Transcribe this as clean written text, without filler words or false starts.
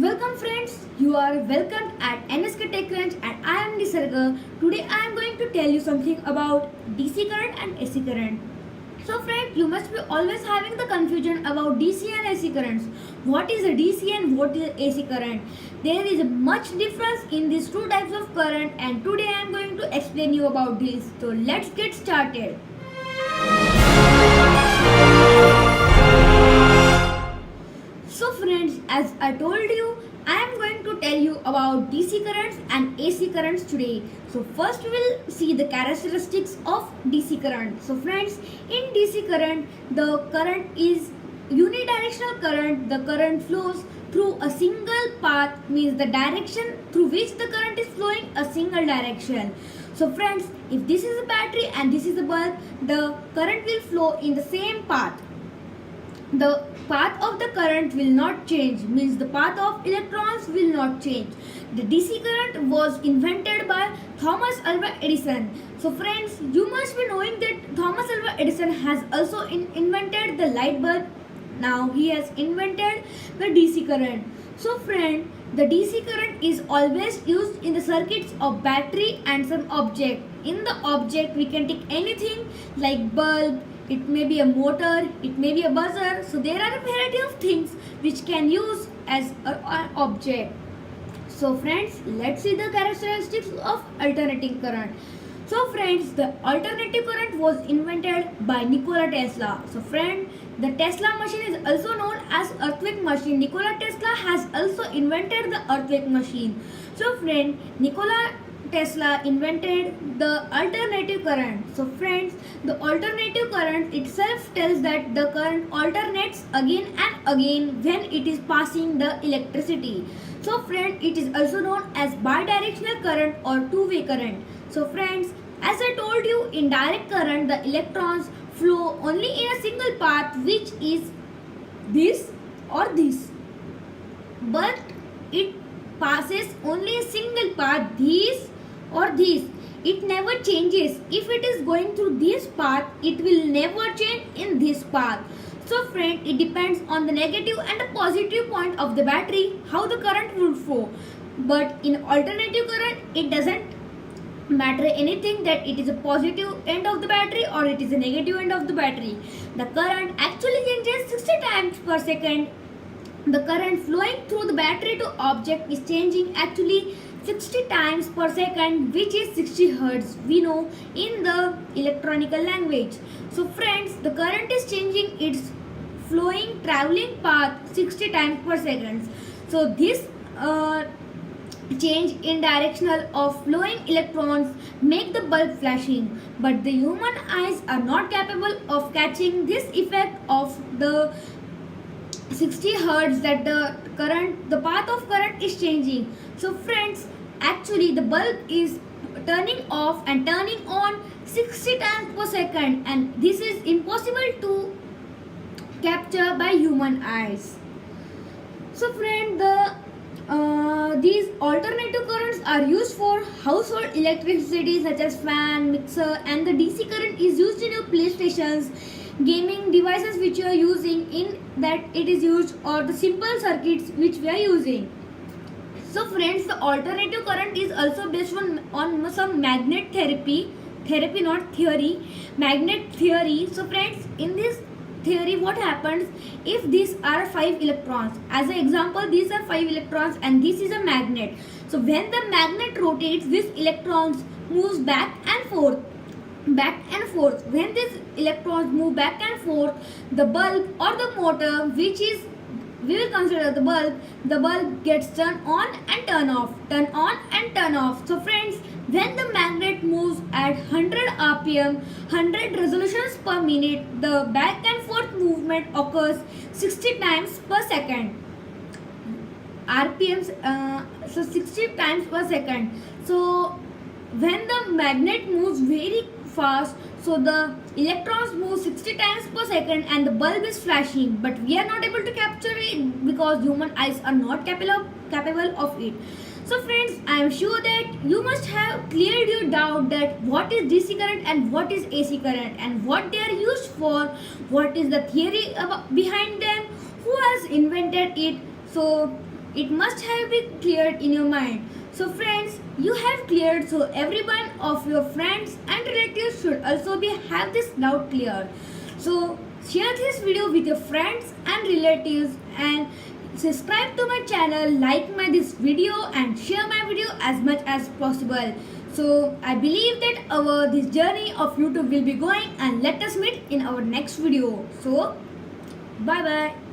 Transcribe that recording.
Welcome friends, you are welcomed at NSK Tech Crunch and I am Nisarga. Today I am going to tell you something about DC current and AC current. So friend, you must be always having the confusion about DC and AC currents. What is a DC and what is AC current? There is a much difference in these two types of current and today I am going to explain you about this. So let's get started. So friends, as I told you, I am going to tell you about DC currents and AC currents today. So first we will see the characteristics of DC current. So friends, in DC current, the current is unidirectional current. The current flows through a single path, means the direction through which the current is flowing a single direction. So friends, if this is a battery and this is a bulb, the current will flow in the same path. The path of the current will not change, means the path of electrons will not change. The DC current was invented by Thomas Alva Edison. So friends, you must be knowing that Thomas Alva Edison has also invented the light bulb. Now he has invented the DC current. So friend, the DC current is always used in the circuits of battery and some object. In the object we can take anything like bulb, it may be a motor, it may be a buzzer. So there are a variety of things which can use as an object. So friends, let's see the characteristics of alternating current. So friends, the alternative current was invented by Nikola Tesla. So friend, the Tesla machine is also known as earthquake machine. Nikola Tesla has also invented the earthquake machine. So friend, Nikola Tesla invented the alternative current. So friends, the alternative current itself tells that the current alternates again and again when it is passing the electricity. So friend, it is also known as bidirectional current or two-way current. So friends, as I told you, in direct current the electrons flow only in a single path, which is this or this. But it passes only a single path, this or this. It never changes. If it is going through this path, it will never change in this path. So friend, it depends on the negative and the positive point of the battery how the current will flow. But in alternative current, it doesn't matter anything that it is a positive end of the battery or it is a negative end of the battery. The current actually changes 60 times per second. The current flowing through the battery to object is changing actually 60 times per second, which is 60 hertz, we know in the electronical language. So friends, the current is changing its flowing traveling path 60 times per second. So this change in directional of flowing electrons make the bulb flashing, but the human eyes are not capable of catching this effect of the 60 hertz that the path of current is changing. So friends, actually the bulb is turning off and turning on 60 times per second, and this is impossible to capture by human eyes. So friend, these alternative currents are used for household electricity such as fan, mixer, and the DC current is used in your playstations, gaming devices which you are using, in that it is used, or the simple circuits which we are using. So friends, the alternative current is also based on some magnet therapy not theory, magnet theory. So friends, in this theory what happens, if these are 5 electrons, as an example these are 5 electrons and this is a magnet. So when the magnet rotates, these electrons moves back and forth. When these electrons move back and forth, the bulb or the motor, which is we will consider the bulb gets turned on and turn off. So friends, when the magnet moves at 100 rpm, 100 revolutions per minute, the back and forth movement occurs 60 times per second. RPMs, so 60 times per second. So when the magnet moves very fast, so the electrons move 60 times per second and the bulb is flashing, but we are not able to capture it because human eyes are not capable of it. So friends, I am sure that you must have cleared your doubt that what is DC current and what is AC current and what they are used for, what is the theory behind them, who has invented it. So it must have been cleared in your mind. So friends, you have cleared, so everyone of your friends and relatives should also be have this doubt cleared. So share this video with your friends and relatives and subscribe to my channel, like my this video and share my video as much as possible. So I believe that our this journey of YouTube will be going, and let us meet in our next video. So bye bye.